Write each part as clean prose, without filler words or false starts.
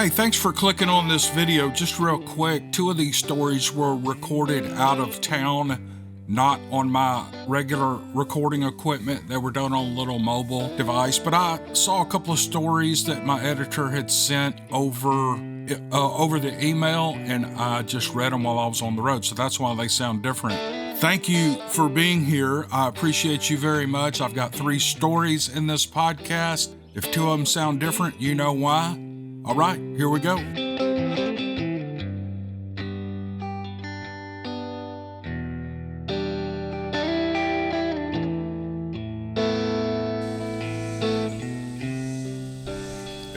Hey, thanks for clicking on this video. Just real quick, two of these stories were recorded out of town, not on my regular recording equipment. They were done on a little mobile device, but I saw a couple of stories that my editor had sent over the email, and I just read them while I was on the road, so that's why they sound different. Thank you for being here. I appreciate you very much. I've got 3 stories in this podcast. If 2 of them sound different, you know why. All right, here we go. In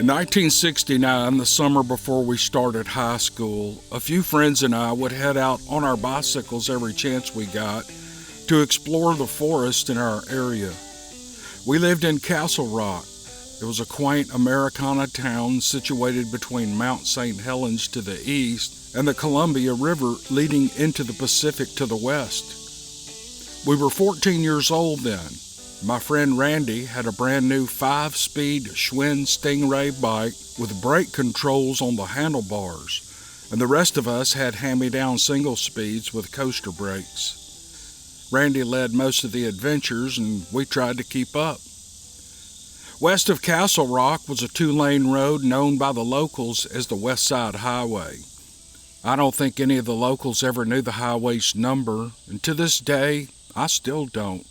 1969, the summer before we started high school, a few friends and I would head out on our bicycles every chance we got to explore the forest in our area. We lived in Castle Rock. It was a quaint Americana town situated between Mount St. Helens to the east and the Columbia River leading into the Pacific to the west. We were 14 years old then. My friend Randy had a brand new 5-speed Schwinn Stingray bike with brake controls on the handlebars, and the rest of us had hand-me-down single speeds with coaster brakes. Randy led most of the adventures, and we tried to keep up. West of Castle Rock was a 2-lane road known by the locals as the West Side Highway. I don't think any of the locals ever knew the highway's number, and to this day, I still don't.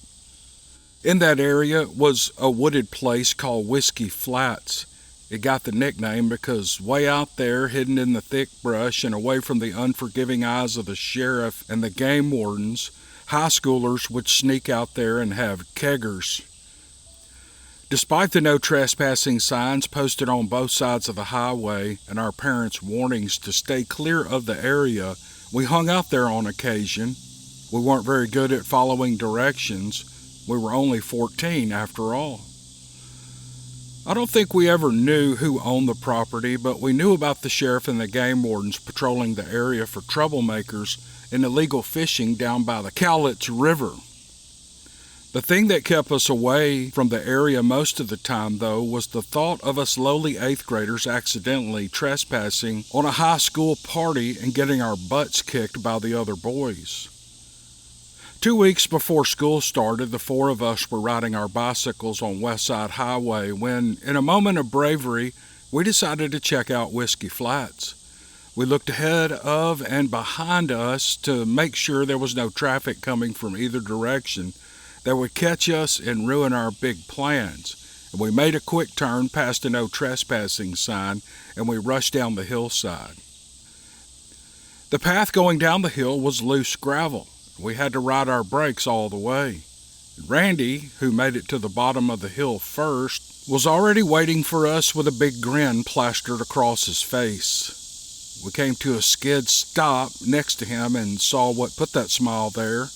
In that area was a wooded place called Whiskey Flats. It got the nickname because way out there, hidden in the thick brush and away from the unforgiving eyes of the sheriff and the game wardens, high schoolers would sneak out there and have keggers. Despite the no trespassing signs posted on both sides of the highway and our parents' warnings to stay clear of the area, we hung out there on occasion. We weren't very good at following directions. We were only 14 after all. I don't think we ever knew who owned the property, but we knew about the sheriff and the game wardens patrolling the area for troublemakers and illegal fishing down by the Cowlitz River. The thing that kept us away from the area most of the time, though, was the thought of us lowly 8th graders accidentally trespassing on a high school party and getting our butts kicked by the other boys. 2 weeks before school started, the 4 of us were riding our bicycles on West Side Highway when, in a moment of bravery, we decided to check out Whiskey Flats. We looked ahead of and behind us to make sure there was no traffic coming from either direction that would catch us and ruin our big plans. And we made a quick turn past a no trespassing sign, and we rushed down the hillside. The path going down the hill was loose gravel. We had to ride our brakes all the way. Randy, who made it to the bottom of the hill first, was already waiting for us with a big grin plastered across his face. We came to a skid stop next to him and saw what put that smile there.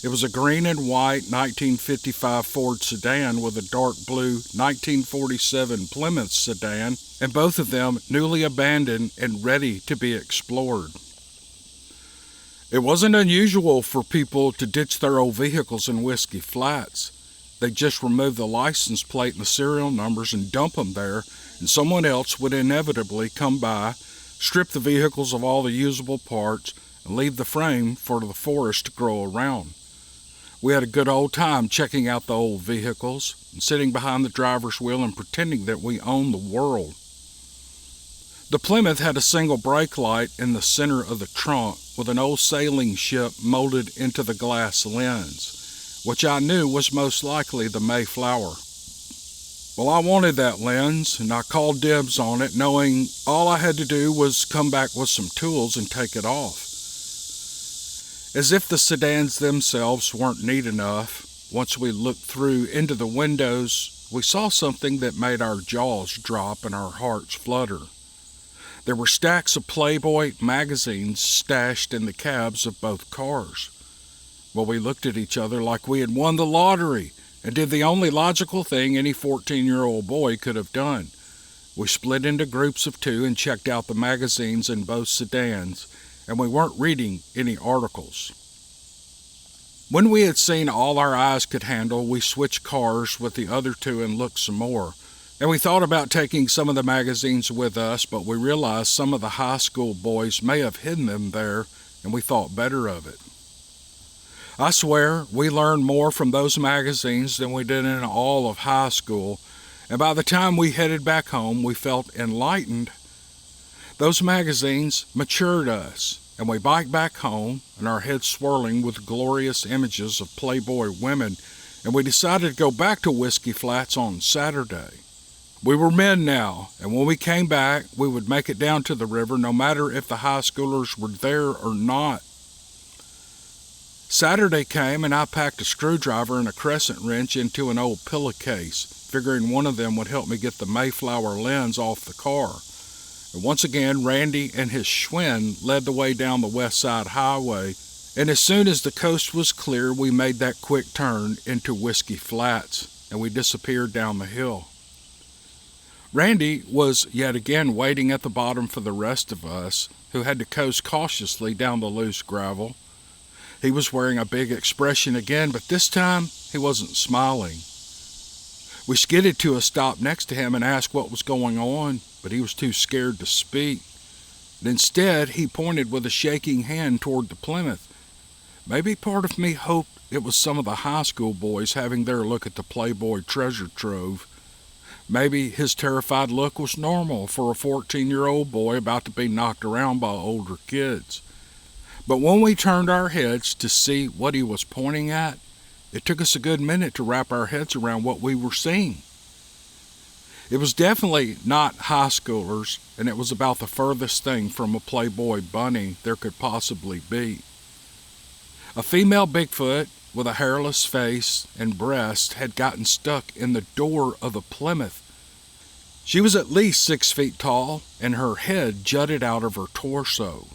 It was a green and white 1955 Ford sedan with a dark blue 1947 Plymouth sedan, and both of them newly abandoned and ready to be explored. It wasn't unusual for people to ditch their old vehicles in Whiskey Flats. They just remove the license plate and the serial numbers and dump them there, and someone else would inevitably come by, strip the vehicles of all the usable parts, and leave the frame for the forest to grow around. We had a good old time checking out the old vehicles and sitting behind the driver's wheel and pretending that we owned the world. The Plymouth had a single brake light in the center of the trunk with an old sailing ship molded into the glass lens, which I knew was most likely the Mayflower. Well, I wanted that lens, and I called dibs on it, knowing all I had to do was come back with some tools and take it off. As if the sedans themselves weren't neat enough, once we looked through into the windows, we saw something that made our jaws drop and our hearts flutter. There were stacks of Playboy magazines stashed in the cabs of both cars. Well, we looked at each other like we had won the lottery and did the only logical thing any 14-year-old boy could have done. We split into groups of 2 and checked out the magazines in both sedans, and we weren't reading any articles. When we had seen all our eyes could handle, we switched cars with the other 2 and looked some more, And we thought about taking some of the magazines with us, but we realized some of the high school boys may have hidden them there, and we thought better of it. I swear, we learned more from those magazines than we did in all of high school, and by the time we headed back home, we felt enlightened. Those magazines matured us, and we biked back home, and our heads swirling with glorious images of Playboy women, and we decided to go back to Whiskey Flats on Saturday. We were men now, and when we came back, we would make it down to the river no matter if the high schoolers were there or not. Saturday came, and I packed a screwdriver and a crescent wrench into an old pillowcase, figuring one of them would help me get the Mayflower lens off the car. And once again, Randy and his Schwinn led the way down the West Side Highway, and as soon as the coast was clear, we made that quick turn into Whiskey Flats, and we disappeared down the hill. Randy was yet again waiting at the bottom for the rest of us, who had to coast cautiously down the loose gravel. He was wearing a big expression again, but this time he wasn't smiling. We skidded to a stop next to him and asked what was going on, but he was too scared to speak. And instead, he pointed with a shaking hand toward the Plymouth. Maybe part of me hoped it was some of the high school boys having their look at the Playboy treasure trove. Maybe his terrified look was normal for a 14-year-old boy about to be knocked around by older kids. But when we turned our heads to see what he was pointing at, it took us a good minute to wrap our heads around what we were seeing. It was definitely not high schoolers, and it was about the furthest thing from a Playboy bunny there could possibly be. A female Bigfoot with a hairless face and breast had gotten stuck in the door of the Plymouth. She was at least 6 feet tall, and her head jutted out of her torso.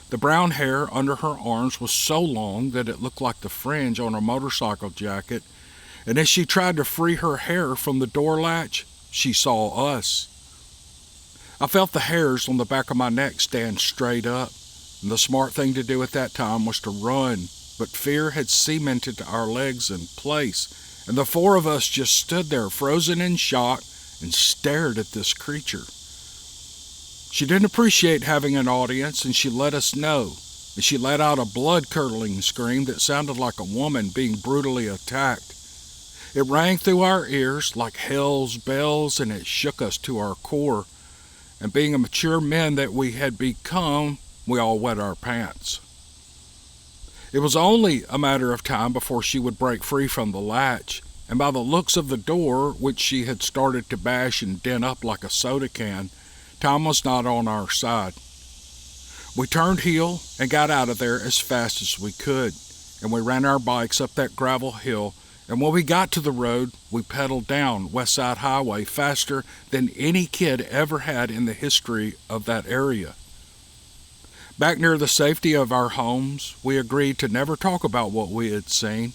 The brown hair under her arms was so long that it looked like the fringe on a motorcycle jacket, and as she tried to free her hair from the door latch, she saw us. I felt the hairs on the back of my neck stand straight up, and the smart thing to do at that time was to run, but fear had cemented our legs in place, and the four of us just stood there frozen in shock and stared at this creature. She didn't appreciate having an audience, and she let us know, and she let out a blood-curdling scream that sounded like a woman being brutally attacked. It rang through our ears like hell's bells, and it shook us to our core, and being a mature men that we had become, we all wet our pants. It was only a matter of time before she would break free from the latch, and by the looks of the door, which she had started to bash and dent up like a soda can, time was not on our side. We turned heel and got out of there as fast as we could, and we ran our bikes up that gravel hill, and when we got to the road, we pedaled down West Side Highway faster than any kid ever had in the history of that area. Back near the safety of our homes, we agreed to never talk about what we had seen.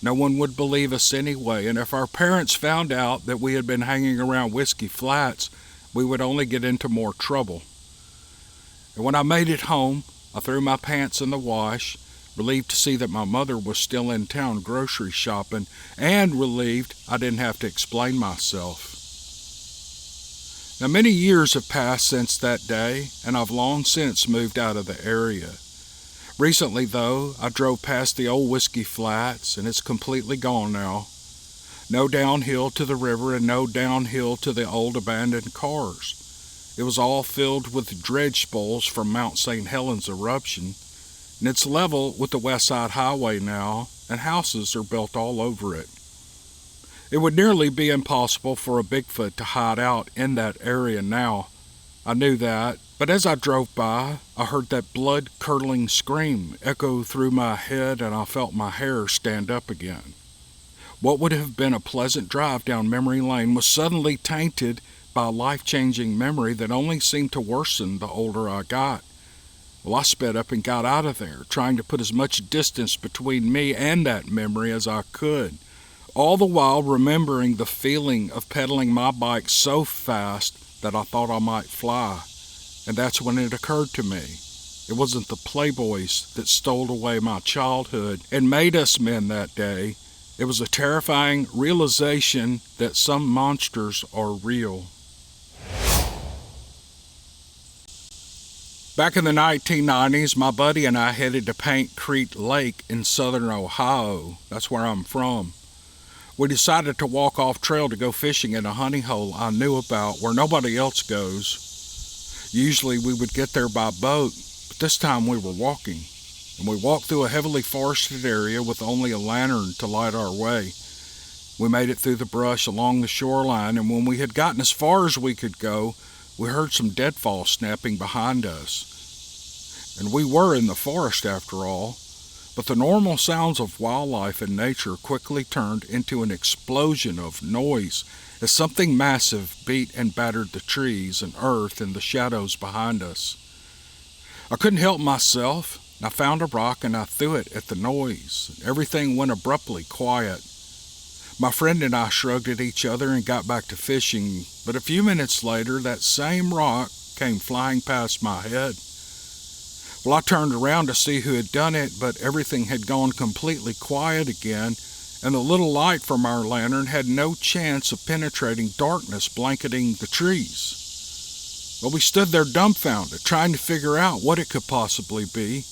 No one would believe us anyway, and if our parents found out that we had been hanging around Whiskey Flats, we would only get into more trouble. And when I made it home, I threw my pants in the wash, relieved to see that my mother was still in town grocery shopping, and relieved I didn't have to explain myself. Now, many years have passed since that day, and I've long since moved out of the area. Recently, though, I drove past the old Whiskey Flats, and it's completely gone now. No downhill to the river and no downhill to the old abandoned cars. It was all filled with dredge spoils from Mount St. Helens eruption, and it's level with the West Side Highway now, and houses are built all over it. It would nearly be impossible for a Bigfoot to hide out in that area now. I knew that, but as I drove by, I heard that blood-curdling scream echo through my head, and I felt my hair stand up again. What would have been a pleasant drive down memory lane was suddenly tainted by a life-changing memory that only seemed to worsen the older I got. Well, I sped up and got out of there, trying to put as much distance between me and that memory as I could, all the while remembering the feeling of pedaling my bike so fast that I thought I might fly. And that's when it occurred to me. It wasn't the Playboys that stole away my childhood and made us men that day. It was a terrifying realization that some monsters are real. Back in the 1990s, my buddy and I headed to Paint Creek Lake in southern Ohio. That's where I'm from. We decided to walk off trail to go fishing in a honey hole I knew about where nobody else goes. Usually we would get there by boat, but this time we were walking. And we walked through a heavily forested area with only a lantern to light our way. We made it through the brush along the shoreline, and when we had gotten as far as we could go, we heard some deadfall snapping behind us. And we were in the forest after all, but the normal sounds of wildlife and nature quickly turned into an explosion of noise as something massive beat and battered the trees and earth in the shadows behind us. I couldn't help myself. I found a rock and I threw it at the noise. Everything went abruptly quiet. My friend and I shrugged at each other and got back to fishing, but a few minutes later, that same rock came flying past my head. Well, I turned around to see who had done it, but everything had gone completely quiet again, and the little light from our lantern had no chance of penetrating darkness blanketing the trees. Well, we stood there dumbfounded, trying to figure out what it could possibly be.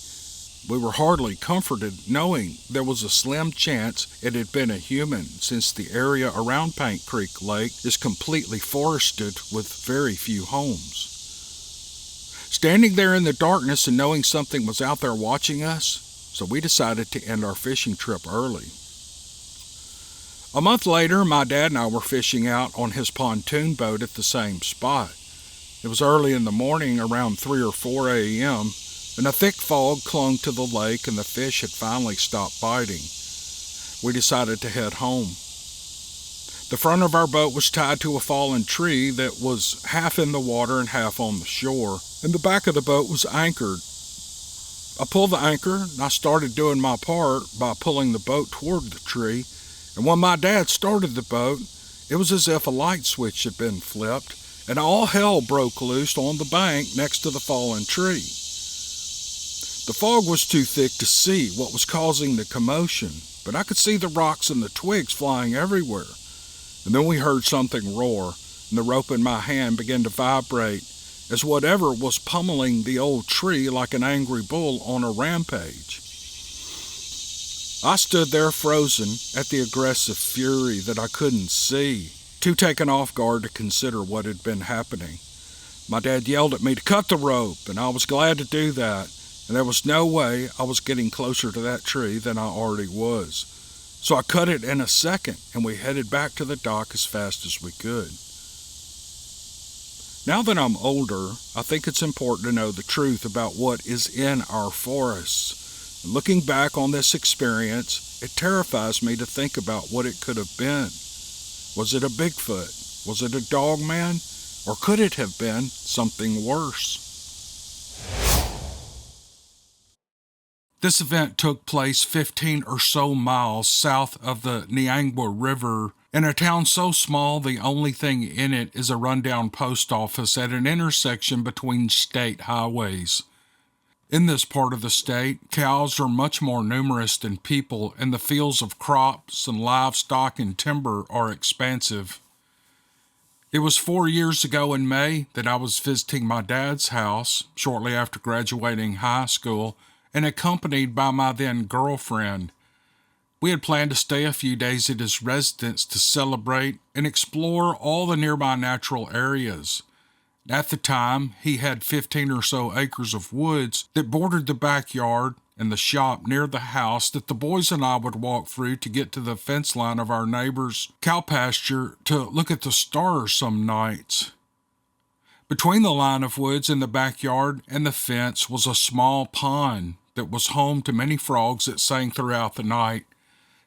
We were hardly comforted knowing there was a slim chance it had been a human, since the area around Paint Creek Lake is completely forested with very few homes. Standing there in the darkness and knowing something was out there watching us, so we decided to end our fishing trip early. A month later, my dad and I were fishing out on his pontoon boat at the same spot. It was early in the morning, around 3 or 4 a.m., and a thick fog clung to the lake and the fish had finally stopped biting. We decided to head home. The front of our boat was tied to a fallen tree that was half in the water and half on the shore, and the back of the boat was anchored. I pulled the anchor and I started doing my part by pulling the boat toward the tree, and when my dad started the boat, it was as if a light switch had been flipped, and all hell broke loose on the bank next to the fallen tree. The fog was too thick to see what was causing the commotion, but I could see the rocks and the twigs flying everywhere. And then we heard something roar, and the rope in my hand began to vibrate as whatever was pummeling the old tree like an angry bull on a rampage. I stood there frozen at the aggressive fury that I couldn't see, too taken off guard to consider what had been happening. My dad yelled at me to cut the rope, and I was glad to do that. And there was no way I was getting closer to that tree than I already was. So I cut it in a second, and we headed back to the dock as fast as we could. Now that I'm older, I think it's important to know the truth about what is in our forests. And looking back on this experience, it terrifies me to think about what it could have been. Was it a Bigfoot? Was it a dog man? Or could it have been something worse? This event took place 15 or so miles south of the Niangua River in a town so small the only thing in it is a rundown post office at an intersection between state highways. In this part of the state, cows are much more numerous than people, and the fields of crops and livestock and timber are expansive. It was 4 years ago in May that I was visiting my dad's house shortly after graduating high school, and accompanied by my then girlfriend. We had planned to stay a few days at his residence to celebrate and explore all the nearby natural areas. At the time, he had 15 or so acres of woods that bordered the backyard and the shop near the house that the boys and I would walk through to get to the fence line of our neighbor's cow pasture to look at the stars some nights. Between the line of woods in the backyard and the fence was a small pond that was home to many frogs that sang throughout the night,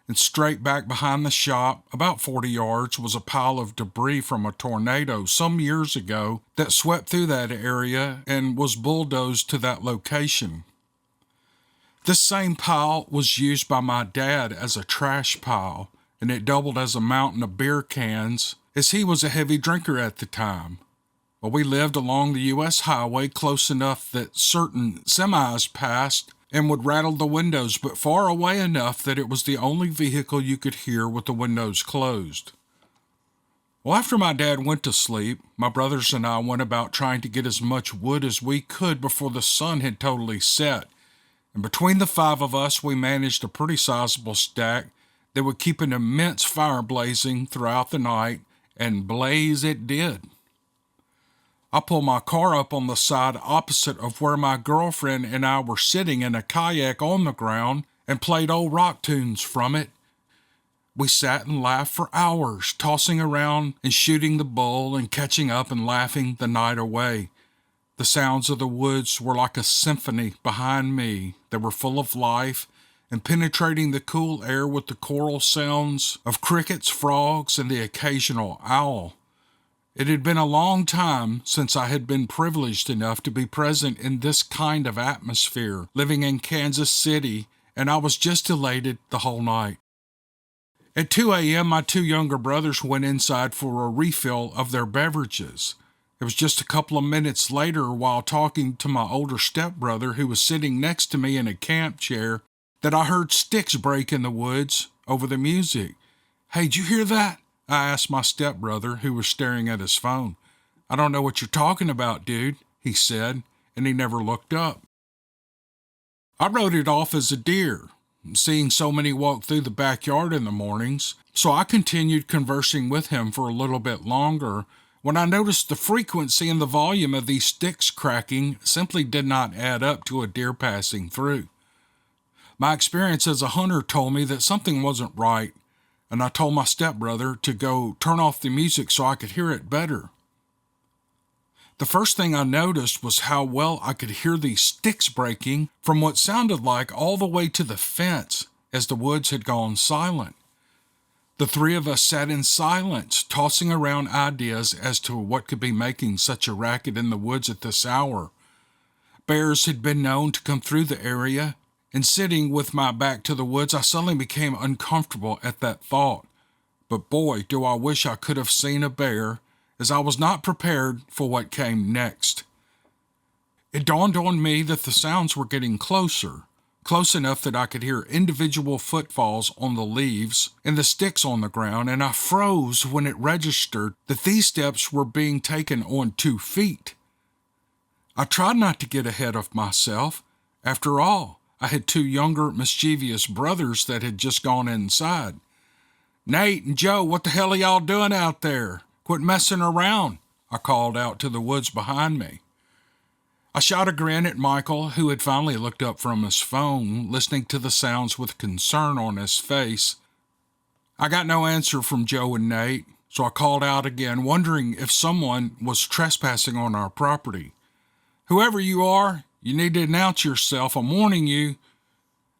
and straight back behind the shop, about 40 yards, was a pile of debris from a tornado some years ago that swept through that area and was bulldozed to that location. This same pile was used by my dad as a trash pile, and it doubled as a mountain of beer cans, as he was a heavy drinker at the time. Well, we lived along the U.S. highway close enough that certain semis passed, and would rattle the windows, but far away enough that it was the only vehicle you could hear with the windows closed. Well, after my dad went to sleep, my brothers and I went about trying to get as much wood as we could before the sun had totally set, and between the 5 of us, we managed a pretty sizable stack that would keep an immense fire blazing throughout the night, and blaze it did. I pulled my car up on the side opposite of where my girlfriend and I were sitting in a kayak on the ground and played old rock tunes from it. We sat and laughed for hours, tossing around and shooting the bull and catching up and laughing the night away. The sounds of the woods were like a symphony behind me. They were full of life and penetrating the cool air with the choral sounds of crickets, frogs, and the occasional owl. It had been a long time since I had been privileged enough to be present in this kind of atmosphere, living in Kansas City, and I was just elated the whole night. At 2 a.m., my 2 younger brothers went inside for a refill of their beverages. It was just a couple of minutes later, while talking to my older stepbrother, who was sitting next to me in a camp chair, that I heard sticks break in the woods over the music. "Hey, did you hear that?" I asked my stepbrother, who was staring at his phone. "I don't know what you're talking about, dude," he said, and he never looked up. I wrote it off as a deer, seeing so many walk through the backyard in the mornings, so I continued conversing with him for a little bit longer when I noticed the frequency and the volume of these sticks cracking simply did not add up to a deer passing through. My experience as a hunter told me that something wasn't right, and I told my stepbrother to go turn off the music so I could hear it better. The first thing I noticed was how well I could hear these sticks breaking from what sounded like all the way to the fence as the woods had gone silent. The 3 of us sat in silence, tossing around ideas as to what could be making such a racket in the woods at this hour. Bears had been known to come through the area, and sitting with my back to the woods, I suddenly became uncomfortable at that thought. But boy, do I wish I could have seen a bear, as I was not prepared for what came next. It dawned on me that the sounds were getting closer, close enough that I could hear individual footfalls on the leaves and the sticks on the ground, and I froze when it registered that these steps were being taken on 2 feet. I tried not to get ahead of myself. After all, I had 2 younger, mischievous brothers that had just gone inside. "Nate and Joe, what the hell are y'all doing out there? Quit messing around," I called out to the woods behind me. I shot a grin at Michael, who had finally looked up from his phone, listening to the sounds with concern on his face. I got no answer from Joe and Nate, so I called out again, wondering if someone was trespassing on our property. "Whoever you are, you need to announce yourself. I'm warning you."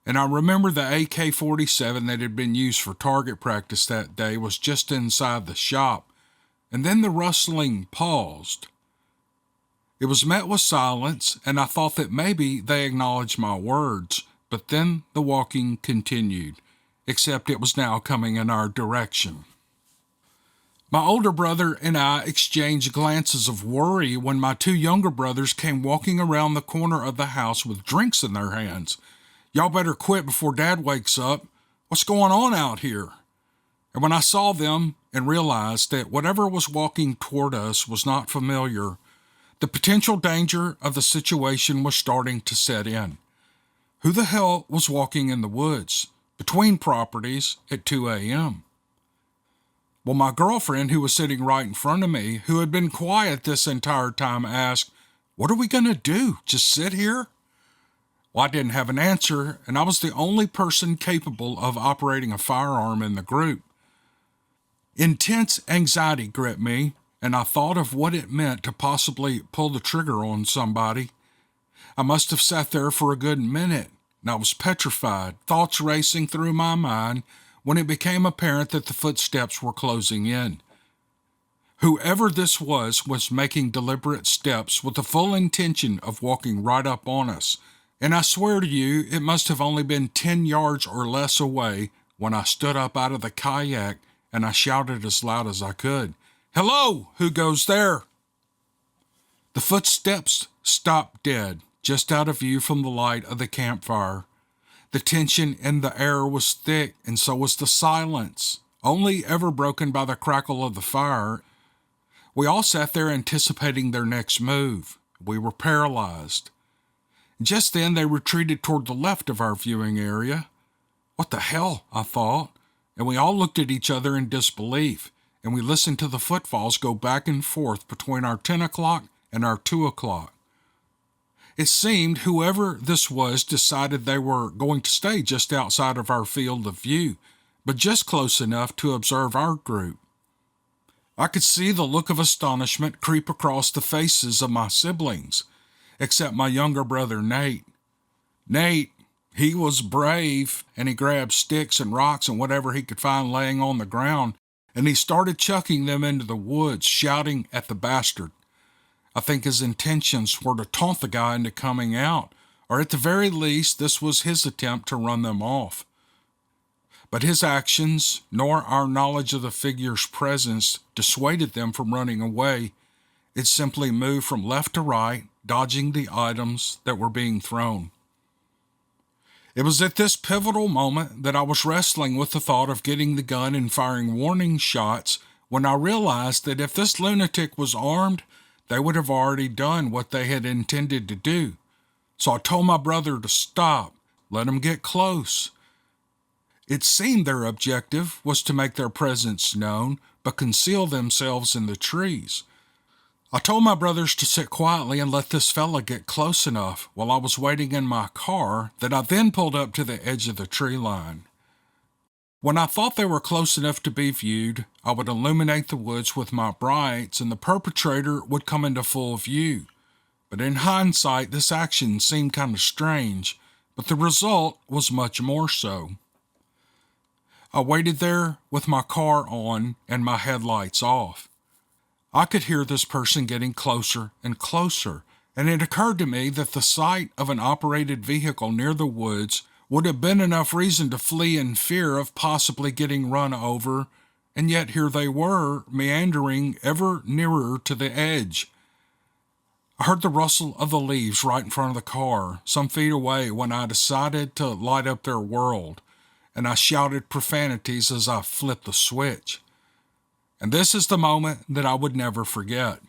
And I remember the AK-47 that had been used for target practice that day was just inside the shop, and then the rustling paused. It was met with silence, and I thought that maybe they acknowledged my words, but then the walking continued, except it was now coming in our direction. My older brother and I exchanged glances of worry when my 2 younger brothers came walking around the corner of the house with drinks in their hands. "Y'all better quit before Dad wakes up. What's going on out here?" And when I saw them and realized that whatever was walking toward us was not familiar, the potential danger of the situation was starting to set in. Who the hell was walking in the woods, between properties, at 2 a.m.? Well, my girlfriend, who was sitting right in front of me, who had been quiet this entire time, asked, "What are we going to do? Just sit here?" Well, I didn't have an answer, and I was the only person capable of operating a firearm in the group. Intense anxiety gripped me, and I thought of what it meant to possibly pull the trigger on somebody. I must have sat there for a good minute, and I was petrified, thoughts racing through my mind, when it became apparent that the footsteps were closing in. Whoever this was making deliberate steps with the full intention of walking right up on us, and I swear to you, it must have only been 10 yards or less away when I stood up out of the kayak and I shouted as loud as I could, "Hello, who goes there?" The footsteps stopped dead, just out of view from the light of the campfire. The tension in the air was thick, and so was the silence, only ever broken by the crackle of the fire. We all sat there anticipating their next move. We were paralyzed. Just then they retreated toward the left of our viewing area. What the hell, I thought, and we all looked at each other in disbelief, and we listened to the footfalls go back and forth between our 10 o'clock and our 2 o'clock. It seemed whoever this was decided they were going to stay just outside of our field of view, but just close enough to observe our group. I could see the look of astonishment creep across the faces of my siblings, except my younger brother Nate. Nate, he was brave, and he grabbed sticks and rocks and whatever he could find laying on the ground, and he started chucking them into the woods, shouting at the bastard. I think his intentions were to taunt the guy into coming out, or at the very least, this was his attempt to run them off. But his actions, nor our knowledge of the figure's presence, dissuaded them from running away. It simply moved from left to right, dodging the items that were being thrown. It was at this pivotal moment that I was wrestling with the thought of getting the gun and firing warning shots when I realized that if this lunatic was armed, they would have already done what they had intended to do. So I told my brother to stop, let him get close. It seemed their objective was to make their presence known, but conceal themselves in the trees. I told my brothers to sit quietly and let this fella get close enough while I was waiting in my car that I then pulled up to the edge of the tree line. When I thought they were close enough to be viewed, I would illuminate the woods with my brights and the perpetrator would come into full view. But in hindsight, this action seemed kind of strange, but the result was much more so. I waited there with my car on and my headlights off. I could hear this person getting closer and closer, and it occurred to me that the sight of an operated vehicle near the woods would have been enough reason to flee in fear of possibly getting run over, and yet here they were, meandering ever nearer to the edge. I heard the rustle of the leaves right in front of the car, some feet away, when I decided to light up their world, and I shouted profanities as I flipped the switch. And this is the moment that I would never forget.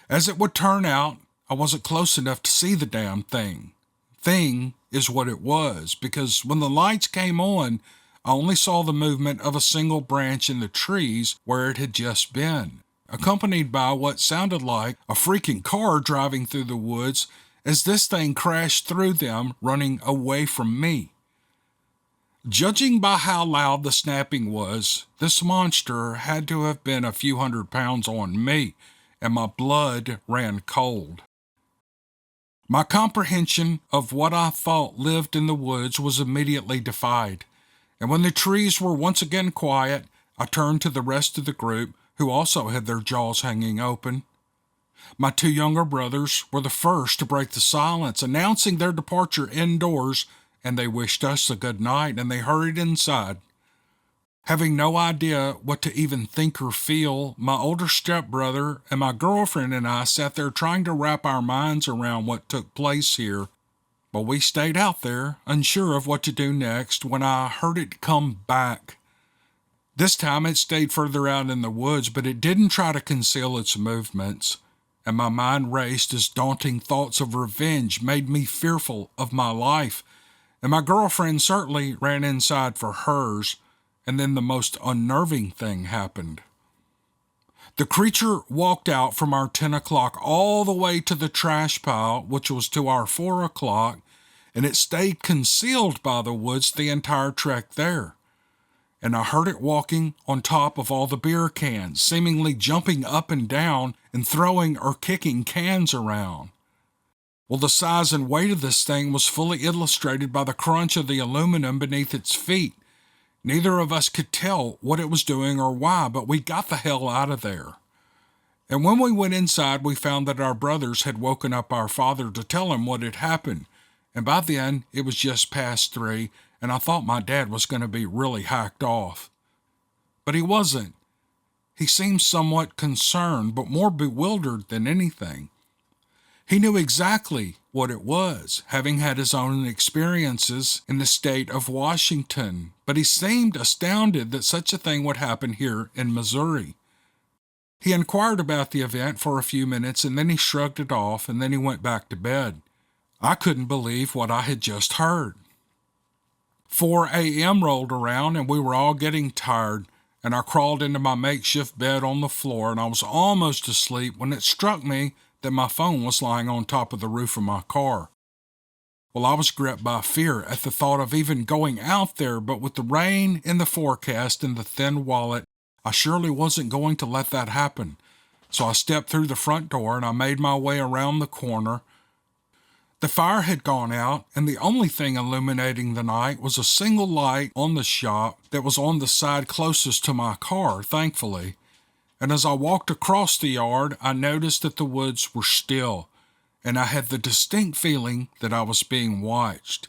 As it would turn out, I wasn't close enough to see the damn thing. Thing is what it was, because when the lights came on, I only saw the movement of a single branch in the trees where it had just been, accompanied by what sounded like a freaking car driving through the woods as this thing crashed through them, running away from me. Judging by how loud the snapping was, this monster had to have been a few 100 pounds on me, and my blood ran cold. My comprehension of what I thought lived in the woods was immediately defied, and when the trees were once again quiet, I turned to the rest of the group, who also had their jaws hanging open. My two younger brothers were the first to break the silence, announcing their departure indoors, and they wished us a good night, and they hurried inside. Having no idea what to even think or feel, my older stepbrother and my girlfriend and I sat there trying to wrap our minds around what took place here, but we stayed out there, unsure of what to do next, when I heard it come back. This time it stayed further out in the woods, but it didn't try to conceal its movements, and my mind raced as daunting thoughts of revenge made me fearful of my life, and my girlfriend certainly ran inside for hers, and then the most unnerving thing happened. The creature walked out from our 10 o'clock all the way to the trash pile, which was to our 4 o'clock, and it stayed concealed by the woods the entire trek there. And I heard it walking on top of all the beer cans, seemingly jumping up and down and throwing or kicking cans around. Well, the size and weight of this thing was fully illustrated by the crunch of the aluminum beneath its feet. Neither of us could tell what it was doing or why, but we got the hell out of there. And when we went inside, we found that our brothers had woken up our father to tell him what had happened. And by then, it was just past 3, and I thought my dad was going to be really hacked off. But he wasn't. He seemed somewhat concerned, but more bewildered than anything. He knew exactly what it was, having had his own experiences in the state of Washington, but he seemed astounded that such a thing would happen here in Missouri. He inquired about the event for a few minutes, and then he shrugged it off, and then he went back to bed. I couldn't believe what I had just heard. 4 a.m. rolled around, and we were all getting tired, and I crawled into my makeshift bed on the floor, and I was almost asleep when it struck me that my phone was lying on top of the roof of my car. Well, I was gripped by fear at the thought of even going out there, but with the rain in the forecast and the thin wallet, I surely wasn't going to let that happen. So I stepped through the front door and I made my way around the corner. The fire had gone out, and the only thing illuminating the night was a single light on the shop that was on the side closest to my car, thankfully. And as I walked across the yard, I noticed that the woods were still, and I had the distinct feeling that I was being watched.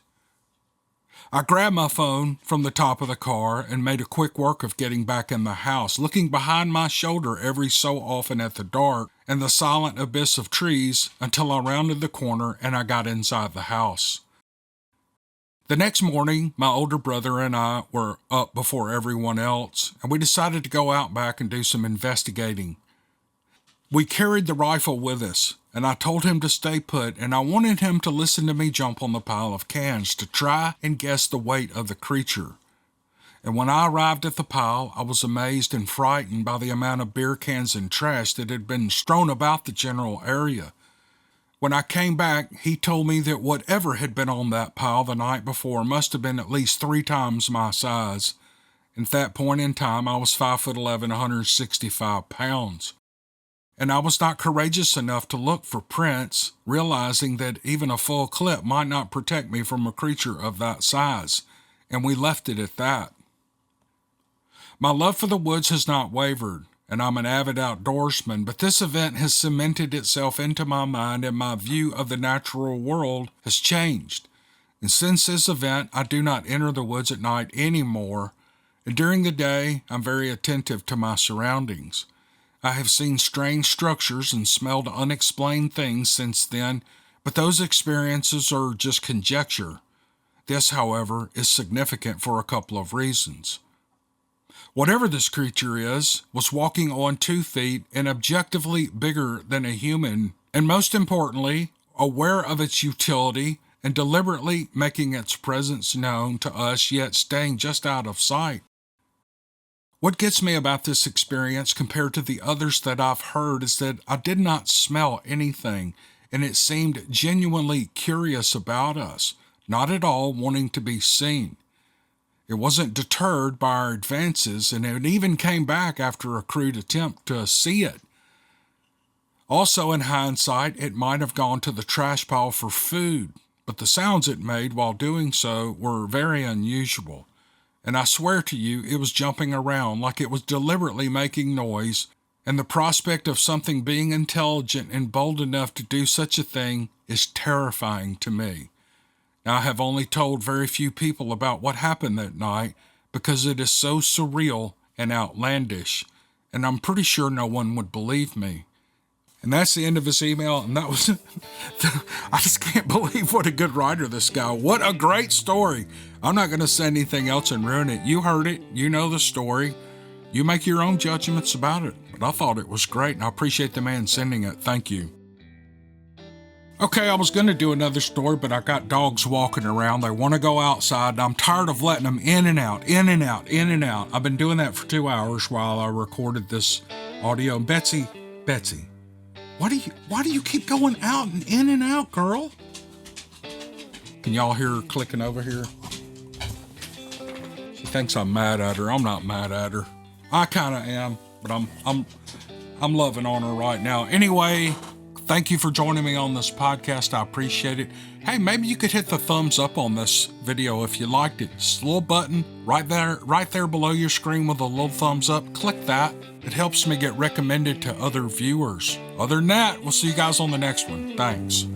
I grabbed my phone from the top of the car and made a quick work of getting back in the house, looking behind my shoulder every so often at the dark and the silent abyss of trees until I rounded the corner and I got inside the house. The next morning, my older brother and I were up before everyone else, and we decided to go out back and do some investigating. We carried the rifle with us, and I told him to stay put, and I wanted him to listen to me jump on the pile of cans to try and guess the weight of the creature. And when I arrived at the pile, I was amazed and frightened by the amount of beer cans and trash that had been strewn about the general area. When I came back, he told me that whatever had been on that pile the night before must have been at least 3 times my size. At that point in time, I was 5'11", 165 pounds. And I was not courageous enough to look for prints, realizing that even a full clip might not protect me from a creature of that size, and we left it at that. My love for the woods has not wavered, and I'm an avid outdoorsman, but this event has cemented itself into my mind, and my view of the natural world has changed. And since this event, I do not enter the woods at night anymore, and during the day, I'm very attentive to my surroundings. I have seen strange structures and smelled unexplained things since then, but those experiences are just conjecture. This, however, is significant for a couple of reasons. Whatever this creature is, was walking on 2 feet and objectively bigger than a human, and most importantly, aware of its utility and deliberately making its presence known to us, yet staying just out of sight. What gets me about this experience compared to the others that I've heard is that I did not smell anything, and it seemed genuinely curious about us, not at all wanting to be seen. It wasn't deterred by our advances, and it even came back after a crude attempt to see it. Also, in hindsight, it might have gone to the trash pile for food, but the sounds it made while doing so were very unusual. And I swear to you, it was jumping around like it was deliberately making noise, and the prospect of something being intelligent and bold enough to do such a thing is terrifying to me. Now, I have only told very few people about what happened that night because it is so surreal and outlandish, and I'm pretty sure no one would believe me. And that's the end of his email, and that was, I just can't believe what a good writer this guy. What a great story. I'm not going to say anything else and ruin it. You heard it. You know the story. You make your own judgments about it. But I thought it was great, and I appreciate the man sending it. Thank you. Okay, I was going to do another story, but I got dogs walking around. They want to go outside, and I'm tired of letting them in and out, in and out, in and out. I've been doing that for 2 hours while I recorded this audio. Betsy, why do you keep going out and in and out, girl? Can y'all hear her clicking over here? She thinks I'm mad at her. I'm not mad at her. I kind of am, but I'm loving on her right now. Anyway, thank you for joining me on this podcast. I appreciate it. Hey, maybe you could hit the thumbs up on this video if you liked it. Just a little button right there below your screen with a little thumbs up. Click that. It helps me get recommended to other viewers. Other than that, we'll see you guys on the next one. Thanks.